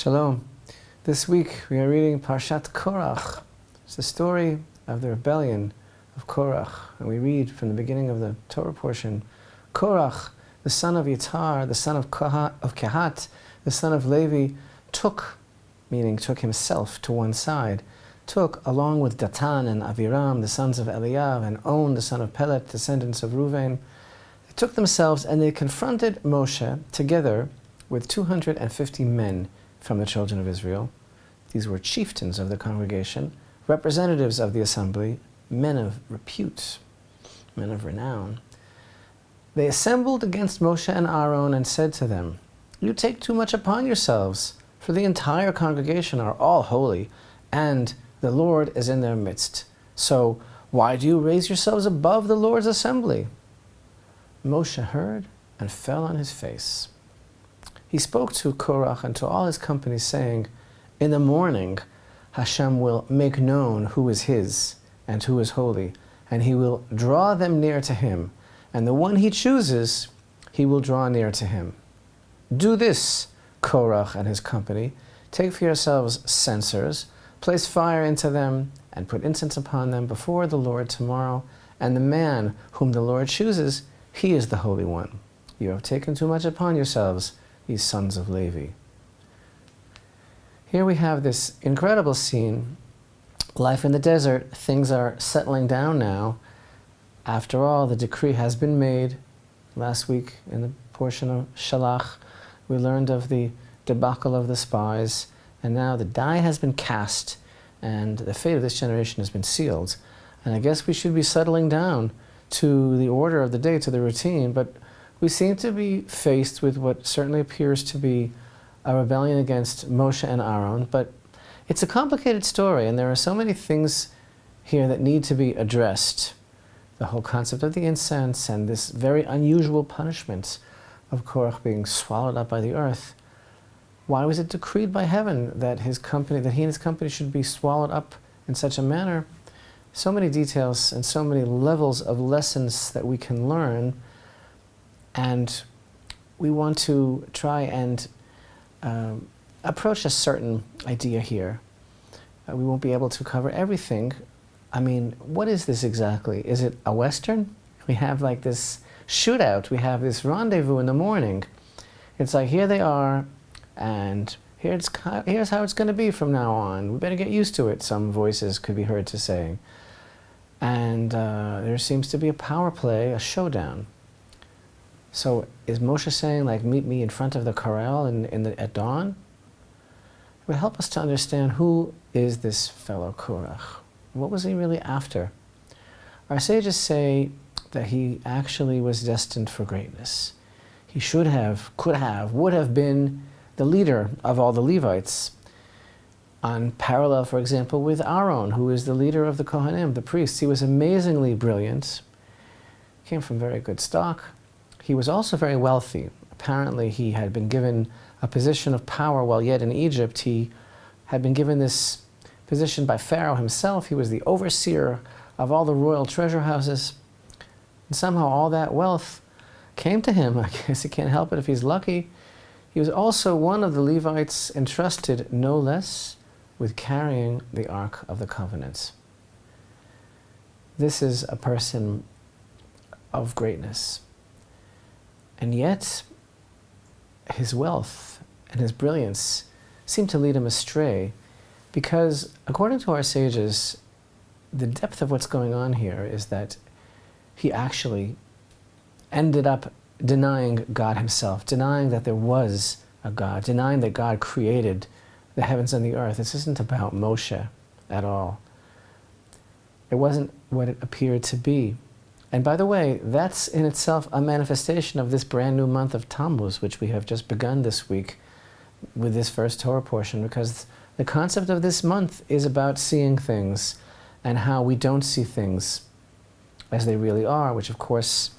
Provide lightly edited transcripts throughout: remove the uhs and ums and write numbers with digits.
Shalom. This week we are reading Parashat Korach. It's the story of the rebellion of Korach. And we read from the beginning of the Torah portion, Korach, the son of Yitzhar, the son of Kehat, the son of Levi, took himself to one side, took along with Datan and Aviram, the sons of Eliav, and On, the son of Pelet, descendants of Reuven. They took themselves and they confronted Moshe together with 250 men from the children of Israel. These were chieftains of the congregation, representatives of the assembly, men of repute, men of renown. They assembled against Moshe and Aharon and said to them, "You take too much upon yourselves, for the entire congregation are all holy, and the Lord is in their midst. So why do you raise yourselves above the Lord's assembly?" Moshe heard and fell on his face. He spoke to Korach and to all his company, saying, "In the morning Hashem will make known who is his and who is holy, and he will draw them near to him, and the one he chooses, he will draw near to him. Do this, Korach and his company, take for yourselves censers, place fire into them, and put incense upon them before the Lord tomorrow, and the man whom the Lord chooses, he is the Holy One. You have taken too much upon yourselves, ye sons of Levi." Here we have this incredible scene. Life in the desert, things are settling down now. After all, the decree has been made. Last week in the portion of Shalach, we learned of the debacle of the spies, and now the die has been cast, and the fate of this generation has been sealed. And I guess we should be settling down to the order of the day, to the routine, but we seem to be faced with what certainly appears to be a rebellion against Moshe and Aharon, but it's a complicated story, and there are so many things here that need to be addressed. The whole concept of the incense and this very unusual punishment of Korach being swallowed up by the earth. Why was it decreed by heaven that he and his company should be swallowed up in such a manner? So many details and so many levels of lessons that we can learn, and we want to try and approach a certain idea here. We won't be able to cover everything. I mean, what is this exactly? Is it a Western? We have like this shootout, we have this rendezvous in the morning. It's like, here they are, and here's how it's going to be from now on. We better get used to it, some voices could be heard to say. And there seems to be a power play, a showdown. So is Moshe saying, like, meet me in front of the corral at dawn? It would help us to understand, who is this fellow Korach? What was he really after? Our sages say that he actually was destined for greatness. He should have, could have, would have been the leader of all the Levites. On parallel, for example, with Aharon, who is the leader of the Kohanim, the priests. He was amazingly brilliant, came from very good stock. He was also very wealthy. Apparently he had been given a position of power while yet in Egypt. He had been given this position by Pharaoh himself. He was the overseer of all the royal treasure houses. And somehow all that wealth came to him. I guess he can't help it if he's lucky. He was also one of the Levites entrusted, no less, with carrying the Ark of the Covenant. This is a person of greatness. And yet, his wealth and his brilliance seem to lead him astray, because according to our sages, the depth of what's going on here is that he actually ended up denying God himself, denying that there was a God, denying that God created the heavens and the earth. This isn't about Moshe at all. It wasn't what it appeared to be. And by the way, that's in itself a manifestation of this brand new month of Tammuz, which we have just begun this week with this first Torah portion, because the concept of this month is about seeing things and how we don't see things as they really are, which of course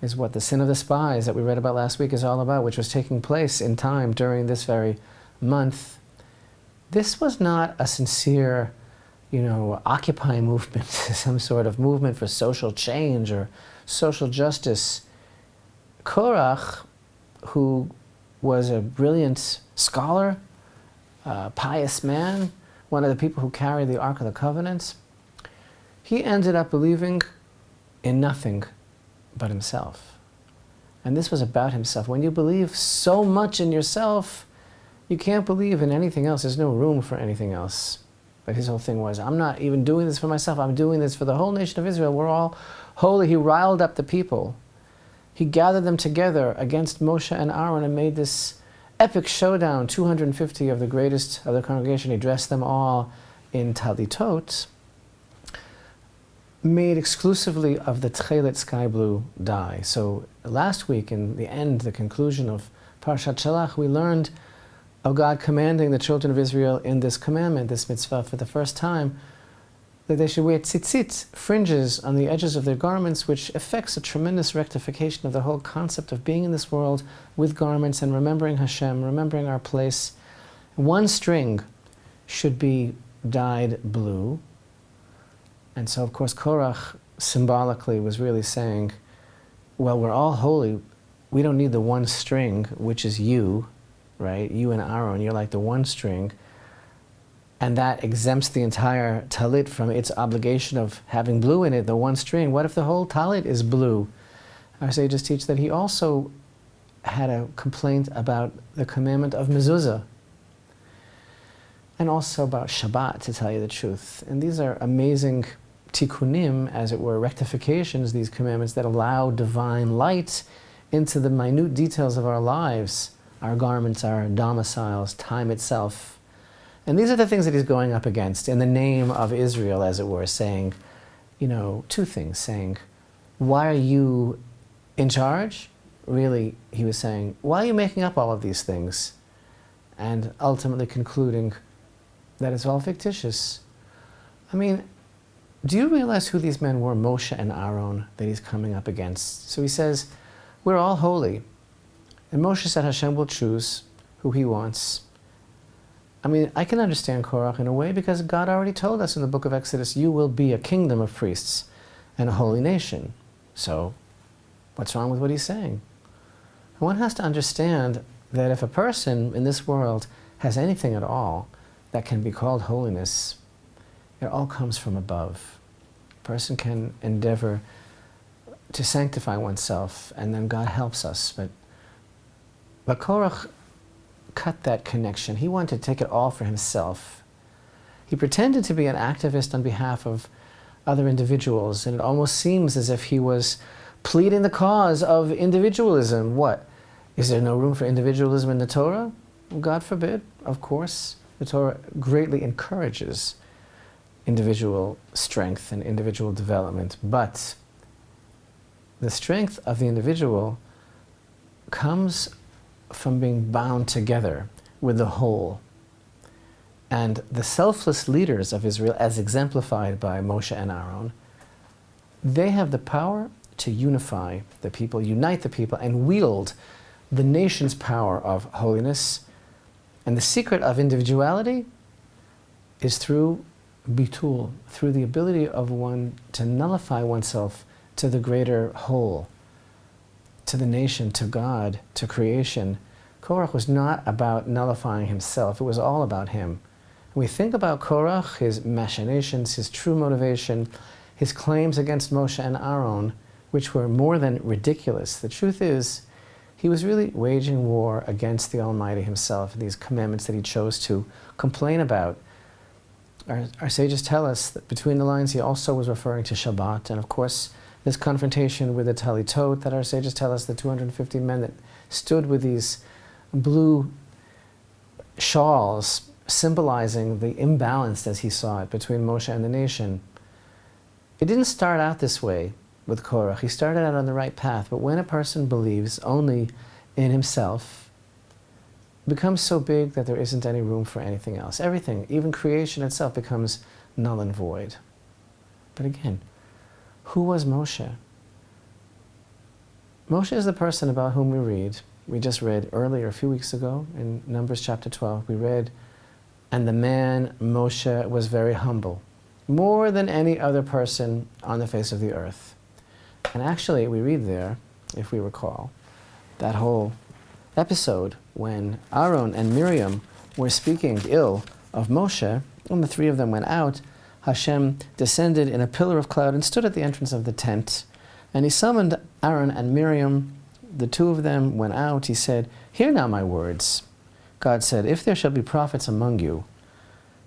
is what the sin of the spies that we read about last week is all about, which was taking place in time during this very month. This was not a sincere, Occupy movement, some sort of movement for social change or social justice. Korach, who was a brilliant scholar, pious man, one of the people who carried the Ark of the Covenant, he ended up believing in nothing but himself. And this was about himself. When you believe so much in yourself, you can't believe in anything else. There's no room for anything else. But his whole thing was, I'm not even doing this for myself. I'm doing this for the whole nation of Israel. We're all holy. He riled up the people. He gathered them together against Moshe and Aharon and made this epic showdown. 250 of the greatest of the congregation. He dressed them all in talitot, made exclusively of the tchelet sky blue dye. So last week, in the end, the conclusion of Parashat Korach, we learned of God commanding the children of Israel in this commandment, this mitzvah, for the first time, that they should wear tzitzit, fringes on the edges of their garments, which affects a tremendous rectification of the whole concept of being in this world with garments and remembering Hashem, remembering our place. One string should be dyed blue. And so, of course, Korach symbolically was really saying, well, we're all holy. We don't need the one string, which is you, right? You and Aharon, you're like the one string. And that exempts the entire talit from its obligation of having blue in it, the one string. What if the whole talit is blue? Our sages teach that he also had a complaint about the commandment of mezuzah, and also about Shabbat, to tell you the truth. And these are amazing tikkunim, as it were, rectifications, these commandments that allow divine light into the minute details of our lives, our garments, our domiciles, time itself. And these are the things that he's going up against in the name of Israel, as it were, saying, you know, two things, saying, why are you in charge? Really, he was saying, why are you making up all of these things? And ultimately concluding that it's all fictitious. I mean, do you realize who these men were, Moshe and Aharon, that he's coming up against? So he says, we're all holy. And Moshe said Hashem will choose who he wants. I mean, I can understand Korach in a way because God already told us in the book of Exodus, you will be a kingdom of priests and a holy nation. So what's wrong with what he's saying? One has to understand that if a person in this world has anything at all that can be called holiness, it all comes from above. A person can endeavor to sanctify oneself, and then God helps us. But Korach cut that connection. He wanted to take it all for himself. He pretended to be an activist on behalf of other individuals, and it almost seems as if he was pleading the cause of individualism. What? Is there no room for individualism in the Torah? Well, God forbid, of course. The Torah greatly encourages individual strength and individual development, but the strength of the individual comes from being bound together with the whole. And the selfless leaders of Israel, as exemplified by Moshe and Aharon, they have the power to unify the people, unite the people, and wield the nation's power of holiness. And the secret of individuality is through bitul, through the ability of one to nullify oneself to the greater whole, to the nation, to God, to creation. Korach was not about nullifying himself. It was all about him. When we think about Korach, his machinations, his true motivation, his claims against Moshe and Aharon, which were more than ridiculous. The truth is, he was really waging war against the Almighty himself, these commandments that he chose to complain about. Our sages tell us that between the lines he also was referring to Shabbat, and of course this confrontation with the talitot that our sages tell us, the 250 men that stood with these blue shawls symbolizing the imbalance, as he saw it, between Moshe and the nation. It didn't start out this way with Korach. He started out on the right path, but when a person believes only in himself, it becomes so big that there isn't any room for anything else. Everything, even creation itself, becomes null and void. But again, who was Moshe? Moshe is the person about whom we read. We just read earlier, a few weeks ago, in Numbers chapter 12, we read, and the man Moshe was very humble, more than any other person on the face of the earth. And actually, we read there, if we recall, that whole episode when Aharon and Miriam were speaking ill of Moshe, when the three of them went out, Hashem descended in a pillar of cloud and stood at the entrance of the tent. And he summoned Aaron and Miriam. The two of them went out. He said, "Hear now my words." God said, "If there shall be prophets among you,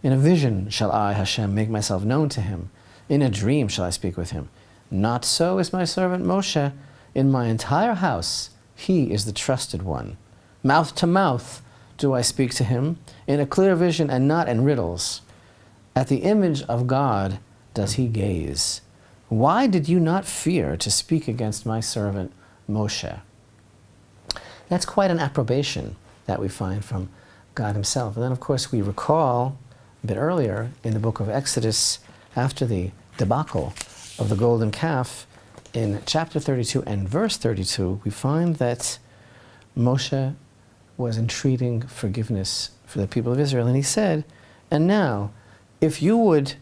in a vision shall I, Hashem, make myself known to him. In a dream shall I speak with him. Not so is my servant Moshe. In my entire house, he is the trusted one. Mouth to mouth do I speak to him, in a clear vision and not in riddles. At the image of God does he gaze. Why did you not fear to speak against my servant Moshe?" That's quite an approbation that we find from God himself. And then, of course, we recall a bit earlier in the book of Exodus, after the debacle of the golden calf, in chapter 32 and verse 32, we find that Moshe was entreating forgiveness for the people of Israel. And he said, "And now, if you would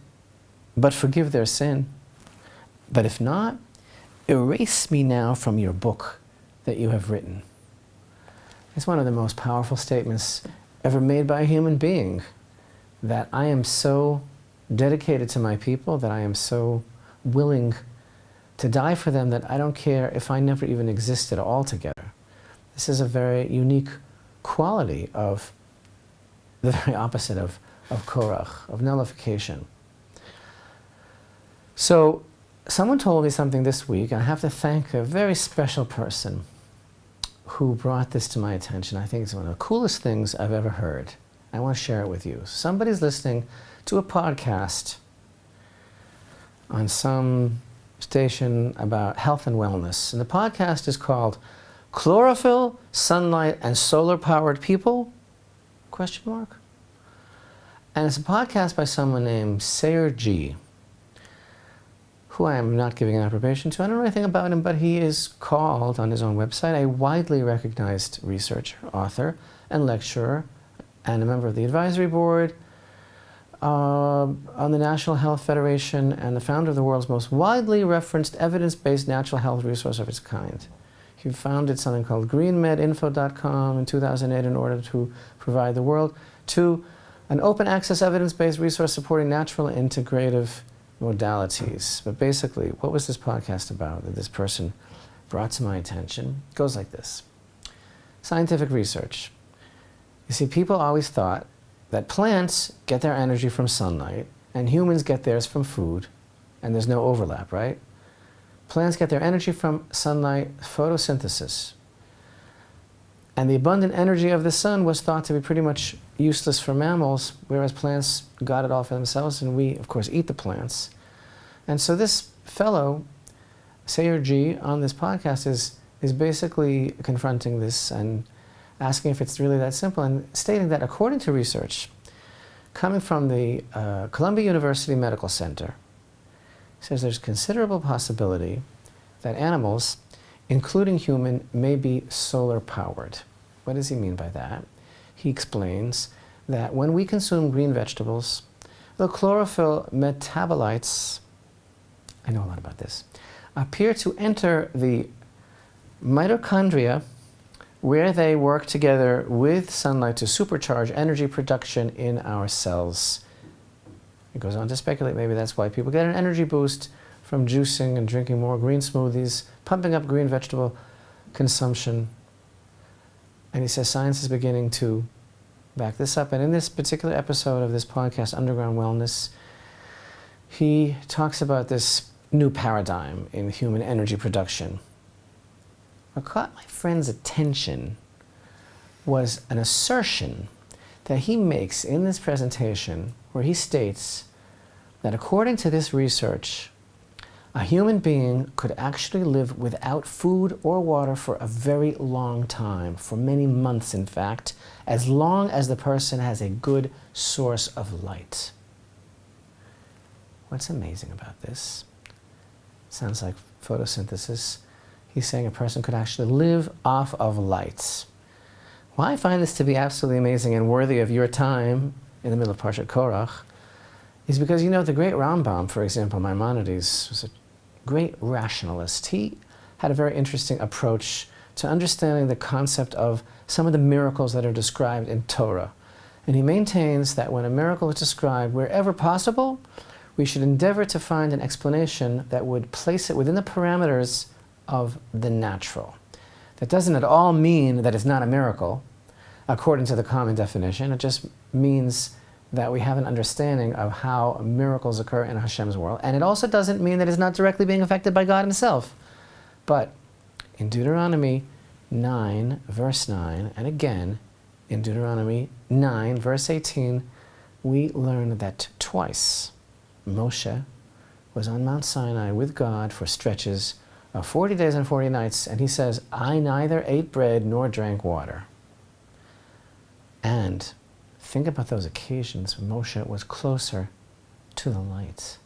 but forgive their sin, but if not, erase me now from your book that you have written." It's one of the most powerful statements ever made by a human being, that I am so dedicated to my people, that I am so willing to die for them, that I don't care if I never even existed altogether. This is a very unique quality of the very opposite of Korach, of nullification. So someone told me something this week, and I have to thank a very special person who brought this to my attention. I think it's one of the coolest things I've ever heard. I want to share it with you. Somebody's listening to a podcast on some station about health and wellness. And the podcast is called "Chlorophyll, Sunlight, and Solar-Powered People?" Question mark. And it's a podcast by someone named Sayer G, who I am not giving an approbation to. I don't know anything about him, but he is called on his own website a widely recognized researcher, author, and lecturer, and a member of the advisory board on the National Health Federation, and the founder of the world's most widely referenced evidence-based natural health resource of its kind. He founded something called greenmedinfo.com in 2008 in order to provide the world to an open access evidence-based resource supporting natural and integrative modalities. But basically, what was this podcast about that this person brought to my attention? It goes like this. Scientific research. You see, people always thought that plants get their energy from sunlight and humans get theirs from food, and there's no overlap, right? Plants get their energy from sunlight, photosynthesis. And the abundant energy of the sun was thought to be pretty much useless for mammals, whereas plants got it all for themselves, and we, of course, eat the plants. And so this fellow, Sayer G, on this podcast is basically confronting this and asking if it's really that simple, and stating that according to research coming from the Columbia University Medical Center, says there's considerable possibility that animals, including human, may be solar powered. What does he mean by that? He explains that when we consume green vegetables, the chlorophyll metabolites, I know a lot about this, appear to enter the mitochondria, where they work together with sunlight to supercharge energy production in our cells. It goes on to speculate maybe that's why people get an energy boost from juicing and drinking more green smoothies, pumping up green vegetable consumption. And he says science is beginning to back this up. And in this particular episode of this podcast, Underground Wellness, he talks about this new paradigm in human energy production. What caught my friend's attention was an assertion that he makes in this presentation, where he states that according to this research, a human being could actually live without food or water for a very long time, for many months in fact, as long as the person has a good source of light. What's amazing about this? Sounds like photosynthesis. He's saying a person could actually live off of lights. Why I find this to be absolutely amazing and worthy of your time in the middle of Parashat Korach is because, you know, the great Rambam, for example, Maimonides, was a great rationalist. He had a very interesting approach to understanding the concept of some of the miracles that are described in Torah. And he maintains that when a miracle is described, wherever possible, we should endeavor to find an explanation that would place it within the parameters of the natural. That doesn't at all mean that it's not a miracle, according to the common definition. It just means that we have an understanding of how miracles occur in Hashem's world. And it also doesn't mean that it's not directly being affected by God himself. But in Deuteronomy 9, verse 9, and again in Deuteronomy 9, verse 18, we learn that twice Moshe was on Mount Sinai with God for stretches of 40 days and 40 nights, and he says, I neither ate bread nor drank water. And think about those occasions when Moshe was closer to the light,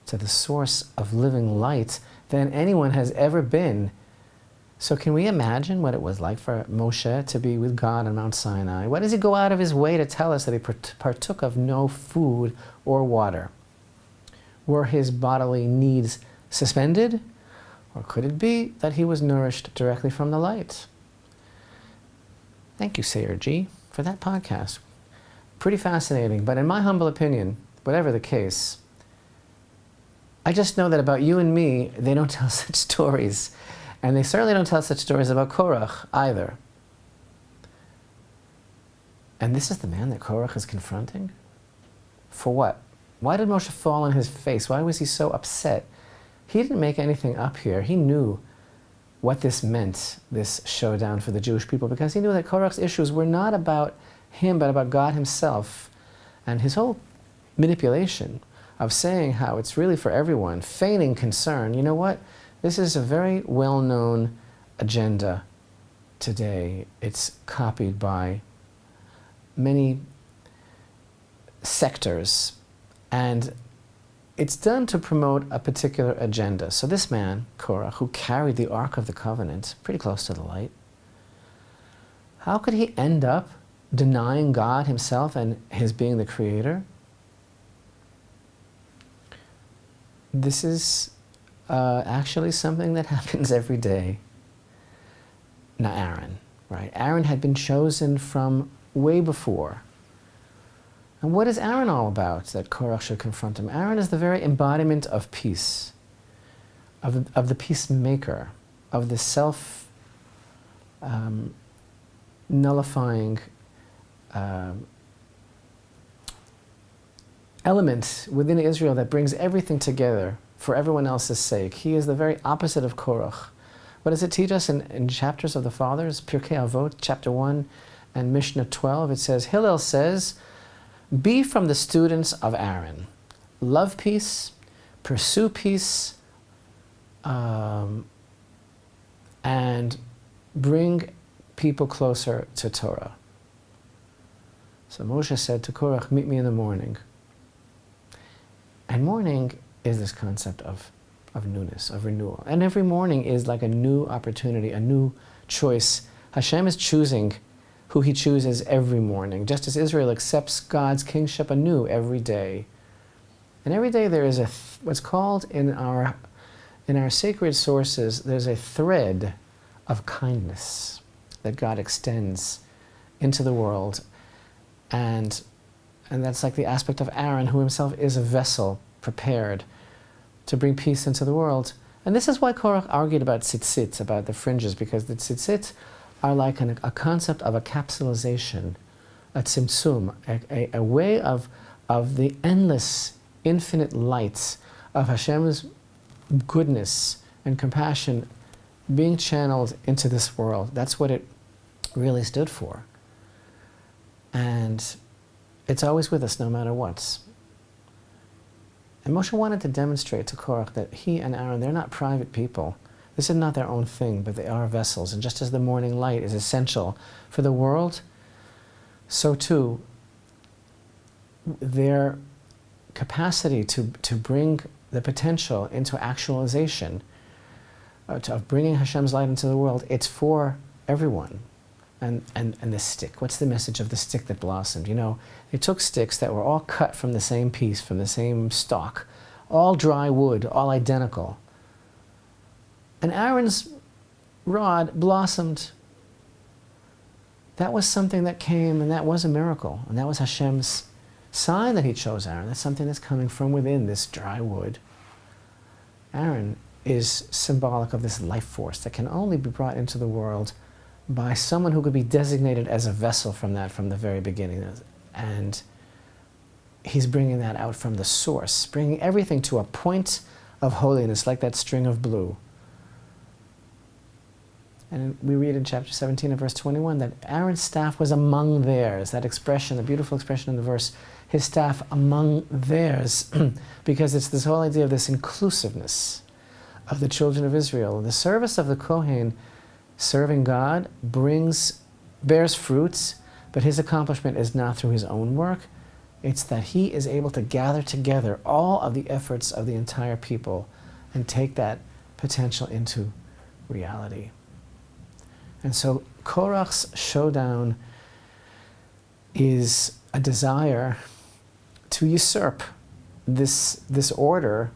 to the source of living light than anyone has ever been. So can we imagine what it was like for Moshe to be with God on Mount Sinai? Why does he go out of his way to tell us that he partook of no food or water? Were his bodily needs suspended? Or could it be that he was nourished directly from the light? Thank you, Sayer G, for that podcast. Pretty fascinating, but in my humble opinion, whatever the case, I just know that about you and me, they don't tell such stories. And they certainly don't tell such stories about Korach either. And this is the man that Korach is confronting? For what? Why did Moshe fall on his face? Why was he so upset? He didn't make anything up here. He knew what this meant, this showdown for the Jewish people, because he knew that Korach's issues were not about him, but about God himself. And his whole manipulation of saying how it's really for everyone, feigning concern, you know what? This is a very well-known agenda today. It's copied by many sectors, and it's done to promote a particular agenda. So this man, Korach, who carried the Ark of the Covenant pretty close to the light, how could he end up denying God himself and his being the creator? This is actually something that happens every day. Now Aaron, right? Aaron had been chosen from way before. And what is Aharon all about that Korach should confront him? Aharon is the very embodiment of peace, of the peacemaker, of the self-nullifying element within Israel that brings everything together for everyone else's sake. He is the very opposite of Korach. What does it teach us in chapters of the Fathers? Pirkei Avot, chapter 1 and Mishnah 12, it says, Hillel says, be from the students of Aharon. Love peace, pursue peace, and bring people closer to Torah. So Moshe said to Korach, meet me in the morning. And morning is this concept of newness, of renewal. And every morning is like a new opportunity, a new choice. Hashem is choosing who he chooses every morning, just as Israel accepts God's kingship anew every day. And every day there is what's called in our sacred sources, there's a thread of kindness that God extends into the world. And that's like the aspect of Aaron, who himself is a vessel prepared to bring peace into the world. And this is why Korach argued about tzitzit, about the fringes, because the tzitzit are like a concept of a capsulization, a tzimtzum, a way of the endless, infinite lights of Hashem's goodness and compassion being channeled into this world. That's what it really stood for. And it's always with us no matter what. And Moshe wanted to demonstrate to Korach that he and Aaron, they're not private people. This is not their own thing, but they are vessels. And just as the morning light is essential for the world, so too their capacity to bring the potential into actualization, of bringing Hashem's light into the world, it's for everyone. And the stick, what's the message of the stick that blossomed? You know, they took sticks that were all cut from the same piece, from the same stalk, all dry wood, all identical. And Aaron's rod blossomed that was something that came, and that was a miracle. And that was Hashem's sign that he chose Aaron. That's something that's coming from within this dry wood. Aaron is symbolic of this life force that can only be brought into the world by someone who could be designated as a vessel from that from the very beginning. And he's bringing that out from the source, bringing everything to a point of holiness, like that string of blue. And we read in chapter 17 and verse 21 that Aaron's staff was among theirs. That expression, the beautiful expression in the verse, his staff among theirs, because it's this whole idea of this inclusiveness of the children of Israel. The service of the Kohen serving God bears fruits, but his accomplishment is not through his own work. It's that he is able to gather together all of the efforts of the entire people and take that potential into reality. And so Korach's showdown is a desire to usurp this order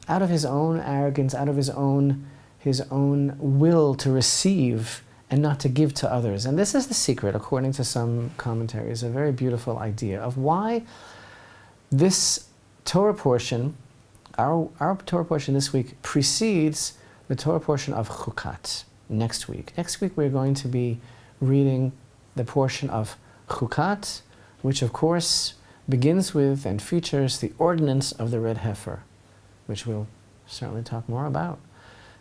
out of his own arrogance, out of his own will to receive and not to give to others. And this is the secret, according to some commentaries, a very beautiful idea of why this Torah portion, our Torah portion this week, precedes the Torah portion of Chukat next week. Next week we're going to be reading the portion of Chukat, which of course begins with and features the ordinance of the red heifer, which we'll certainly talk more about.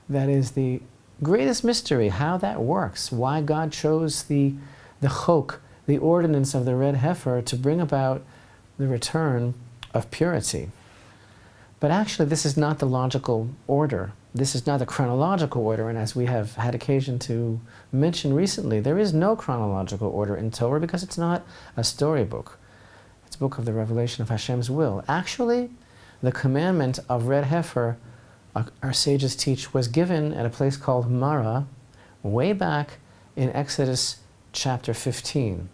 That is the greatest mystery, how that works, why God chose the chok, the ordinance of the red heifer, to bring about the return of purity. But actually, this is not the logical order. This is not the chronological order, and as we have had occasion to mention recently, there is no chronological order in Torah because it's not a storybook. It's a book of the revelation of Hashem's will. Actually, the commandment of red heifer, our sages teach, was given at a place called Mara way back in Exodus chapter 15.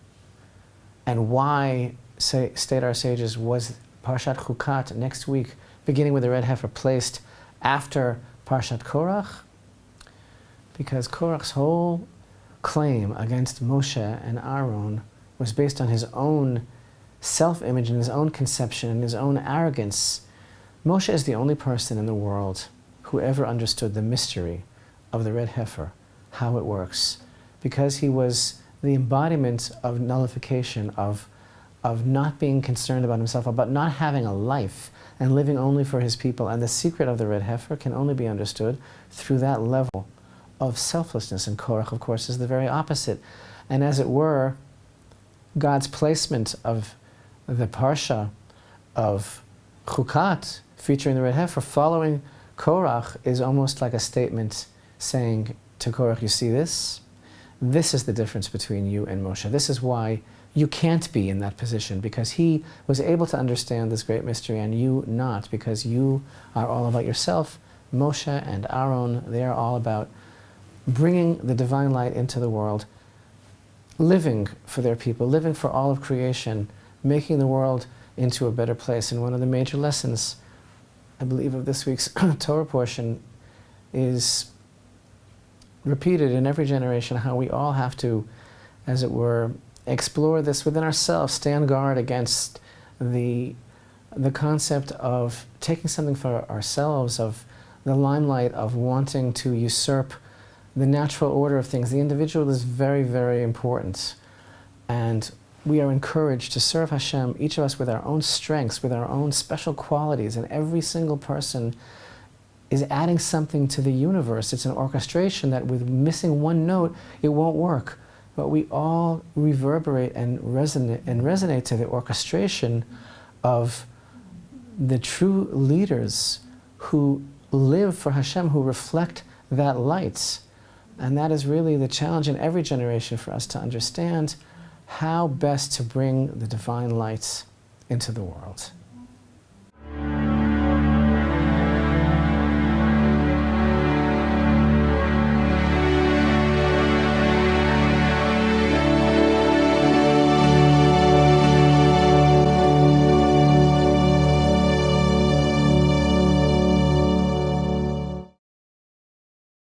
And why, state our sages, was Parashat Chukat next week, beginning with the red heifer, placed after Parashat Korach? Because Korach's whole claim against Moshe and Aharon was based on his own self-image and his own conception and his own arrogance. Moshe is the only person in the world who ever understood the mystery of the red heifer, how it works, because he was the embodiment of nullification, of not being concerned about himself, about not having a life and living only for his people. And the secret of the red heifer can only be understood through that level of selflessness. And Korach, of course, is the very opposite. And as it were, God's placement of the parsha of Chukat, featuring the red heifer, following Korach, is almost like a statement saying to Korach, you see this? This is the difference between you and Moshe. This is why you can't be in that position, because he was able to understand this great mystery and you not, because you are all about yourself. Moshe and Aharon, they are all about bringing the divine light into the world, living for their people, living for all of creation, making the world into a better place. And one of the major lessons, I believe, of this week's Torah portion is repeated in every generation, how we all have to, as it were, explore this within ourselves, stand guard against the concept of taking something for ourselves, of the limelight, of wanting to usurp the natural order of things. The individual is very, very important. And we are encouraged to serve Hashem, each of us with our own strengths, with our own special qualities, and every single person is adding something to the universe. It's an orchestration that with missing one note, it won't work. But we all reverberate and resonate to the orchestration of the true leaders who live for Hashem, who reflect that light. And that is really the challenge in every generation, for us to understand how best to bring the divine light into the world.